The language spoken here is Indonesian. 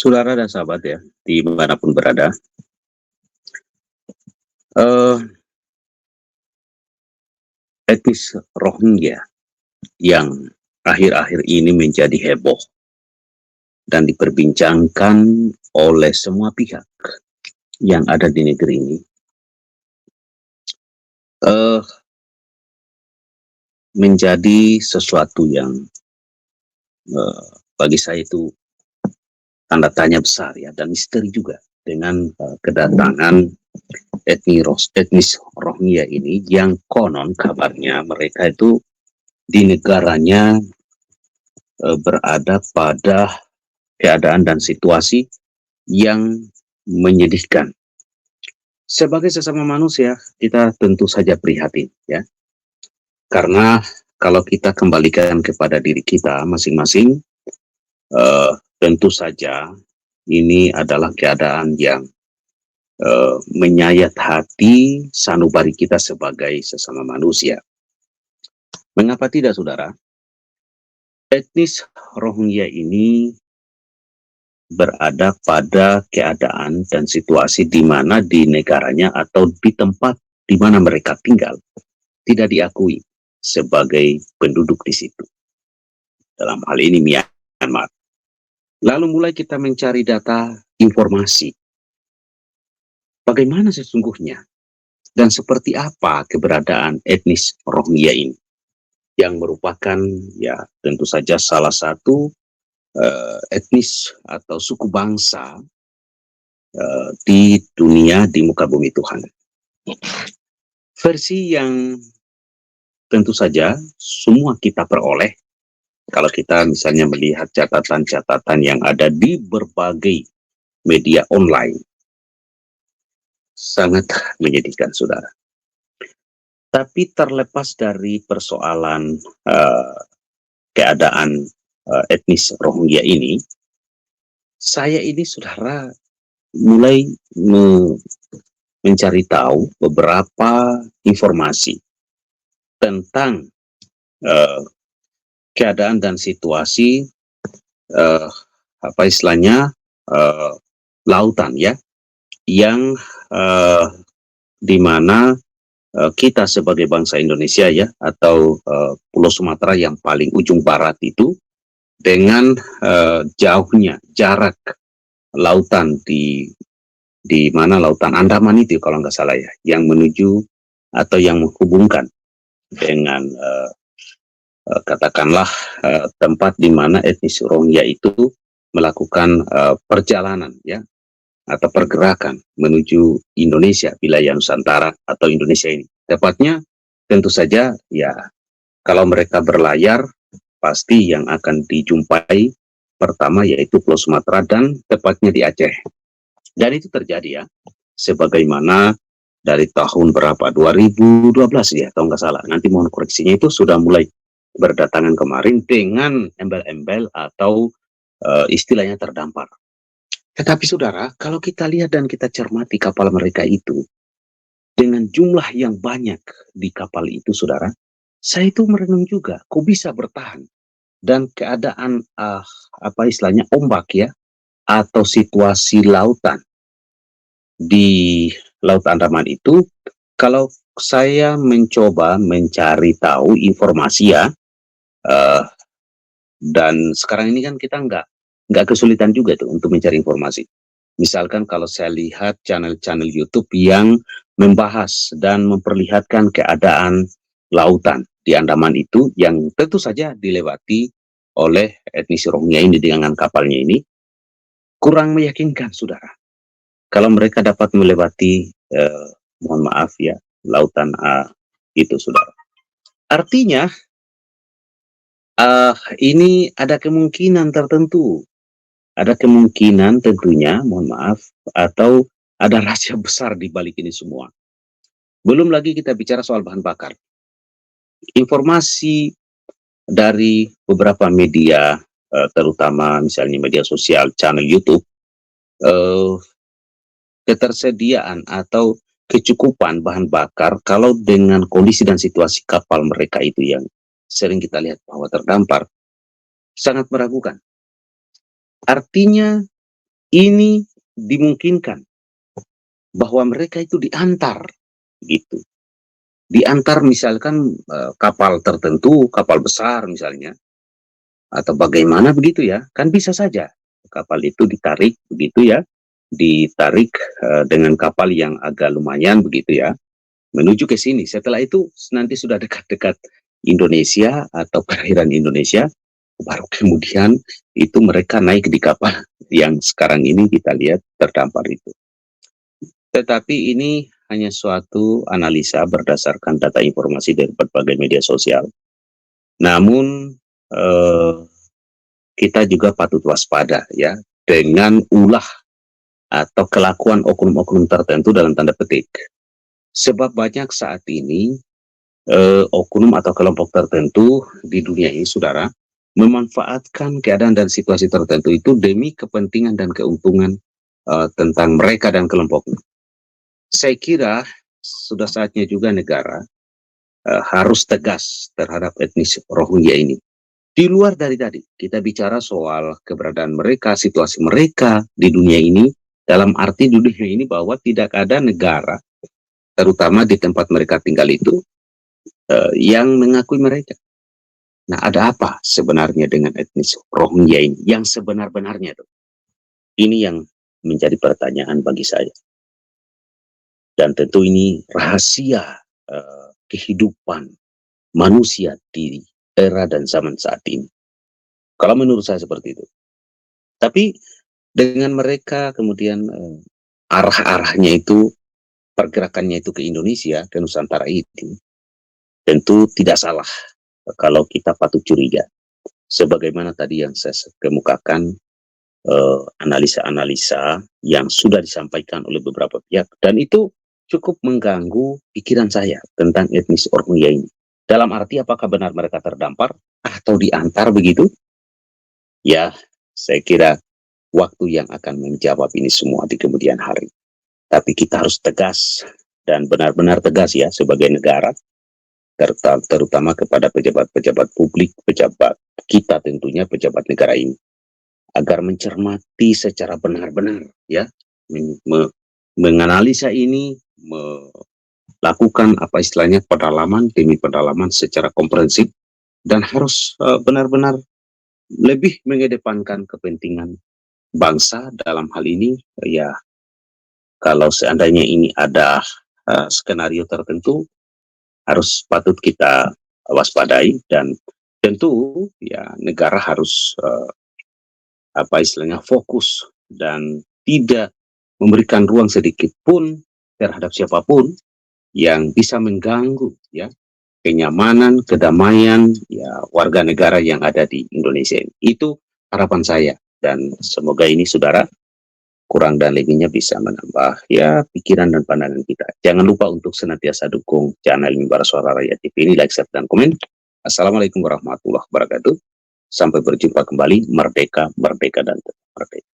Saudara dan sahabat ya, dimanapun berada, eh, etnis Rohingya yang akhir-akhir ini menjadi heboh dan diperbincangkan oleh semua pihak yang ada di negeri ini, eh, menjadi sesuatu yang bagi saya itu tanda tanya besar ya, dan misteri juga dengan kedatangan etnis Rohingya ini yang konon kabarnya mereka itu di negaranya berada pada keadaan dan situasi yang menyedihkan. Sebagai sesama manusia, kita tentu saja prihatin ya. Karena kalau kita kembalikan kepada diri kita masing-masing, tentu saja ini adalah keadaan yang menyayat hati sanubari kita sebagai sesama manusia. Mengapa tidak, saudara? Etnis Rohingya ini berada pada keadaan dan situasi di mana di negaranya atau di tempat di mana mereka tinggal tidak diakui sebagai penduduk di situ. Dalam hal ini Myanmar. Lalu mulai kita mencari data informasi. Bagaimana sesungguhnya dan seperti apa keberadaan etnis Rohingya ini yang merupakan ya tentu saja salah satu etnis atau suku bangsa di dunia di muka bumi Tuhan. Versi yang tentu saja semua kita peroleh kalau kita misalnya melihat catatan-catatan yang ada di berbagai media online, sangat menyedihkan, saudara. Tapi terlepas dari persoalan keadaan etnis Rohingya ini, saya ini, saudara, mulai mencari tahu beberapa informasi tentang keadaan dan situasi apa istilahnya lautan ya, yang di mana kita sebagai bangsa Indonesia ya, atau Pulau Sumatera yang paling ujung barat itu dengan jauhnya jarak lautan di mana lautan Andaman itu kalau nggak salah ya, yang menuju atau yang menghubungkan dengan katakanlah tempat di mana etnis Rohingya itu melakukan perjalanan ya atau pergerakan menuju Indonesia, wilayah Nusantara atau Indonesia ini. Tepatnya tentu saja ya, kalau mereka berlayar pasti yang akan dijumpai pertama yaitu Pulau Sumatera dan tepatnya di Aceh. Dan itu terjadi ya, sebagaimana dari tahun berapa, 2012 ya kalau nggak salah, nanti mohon koreksinya, itu sudah mulai berdatangan kemarin dengan embel-embel atau istilahnya terdampar. Tetapi saudara, kalau kita lihat dan kita cermati kapal mereka itu, dengan jumlah yang banyak di kapal itu, saudara, saya itu merenung juga, kok bisa bertahan. Dan keadaan, apa istilahnya, ombak ya, atau situasi lautan di Laut Andaman itu, kalau saya mencoba mencari tahu informasi ya, dan sekarang ini kan kita nggak kesulitan juga tuh untuk mencari informasi. Misalkan kalau saya lihat channel-channel YouTube yang membahas dan memperlihatkan keadaan lautan di Andaman itu yang tentu saja dilewati oleh etnis Rohingya ini dengan kapalnya ini, kurang meyakinkan, saudara. Kalau mereka dapat melewati, mohon maaf ya, lautan itu, saudara. Artinya, ini ada kemungkinan tertentu. Ada kemungkinan tentunya, mohon maaf, atau ada rahasia besar di balik ini semua. Belum lagi kita bicara soal bahan bakar. Informasi dari beberapa media, terutama misalnya media sosial, channel YouTube, ketersediaan atau kecukupan bahan bakar kalau dengan kondisi dan situasi kapal mereka itu yang sering kita lihat bahwa terdampar, sangat meragukan. Artinya ini dimungkinkan bahwa mereka itu diantar gitu. Diantar misalkan kapal tertentu, kapal besar misalnya, atau bagaimana begitu ya, kan bisa saja kapal itu ditarik begitu ya, ditarik dengan kapal yang agak lumayan begitu ya, menuju ke sini. Setelah itu nanti sudah dekat-dekat Indonesia atau perairan Indonesia, baru kemudian itu mereka naik di kapal yang sekarang ini kita lihat terdampar itu. Tetapi ini hanya suatu analisa berdasarkan data informasi dari berbagai media sosial. Namun kita juga patut waspada ya dengan ulah atau kelakuan oknum-oknum tertentu dalam tanda petik. Sebab banyak saat ini oknum atau kelompok tertentu di dunia ini, saudara, memanfaatkan keadaan dan situasi tertentu itu demi kepentingan dan keuntungan tentang mereka dan kelompoknya. Saya kira sudah saatnya juga negara harus tegas terhadap etnis Rohingya ini. Di luar dari tadi, kita bicara soal keberadaan mereka, situasi mereka di dunia ini, dalam arti di dunia ini bahwa tidak ada negara, terutama di tempat mereka tinggal itu, yang mengakui mereka. Nah, ada apa sebenarnya dengan etnis Rohingya ini? Yang sebenar-benarnya tuh. Ini yang menjadi pertanyaan bagi saya. Dan tentu ini rahasia kehidupan manusia di era dan zaman saat ini. Kalau menurut saya seperti itu. Tapi dengan mereka kemudian arah-arahnya itu, pergerakannya itu ke Indonesia, ke Nusantara itu, tentu tidak salah kalau kita patut curiga. Sebagaimana tadi yang saya kemukakan, analisa-analisa yang sudah disampaikan oleh beberapa pihak, dan itu cukup mengganggu pikiran saya tentang etnis Rohingya ini. Dalam arti apakah benar mereka terdampar atau diantar begitu? Ya, saya kira waktu yang akan menjawab ini semua di kemudian hari. Tapi kita harus tegas dan benar-benar tegas ya sebagai negara, terutama kepada pejabat-pejabat publik, pejabat kita tentunya, pejabat negara ini, agar mencermati secara benar-benar ya, menganalisa ini, melakukan apa istilahnya pedalaman demi pedalaman secara komprehensif, dan harus benar-benar lebih mengedepankan kepentingan bangsa dalam hal ini ya. Kalau seandainya ini ada skenario tertentu, harus patut kita waspadai, dan tentu ya negara harus apa istilahnya fokus dan tidak memberikan ruang sedikit pun terhadap siapapun yang bisa mengganggu ya kenyamanan, kedamaian ya warga negara yang ada di Indonesia. Itu harapan saya, dan semoga ini saudara kurang dan lebihnya bisa menambah ya pikiran dan pandangan kita. Jangan lupa untuk senantiasa dukung channel Mimbar Suara Rakyat TV ini, like, share, dan komen. Assalamualaikum warahmatullahi wabarakatuh. Sampai berjumpa kembali. Merdeka, merdeka, dan tetap merdeka.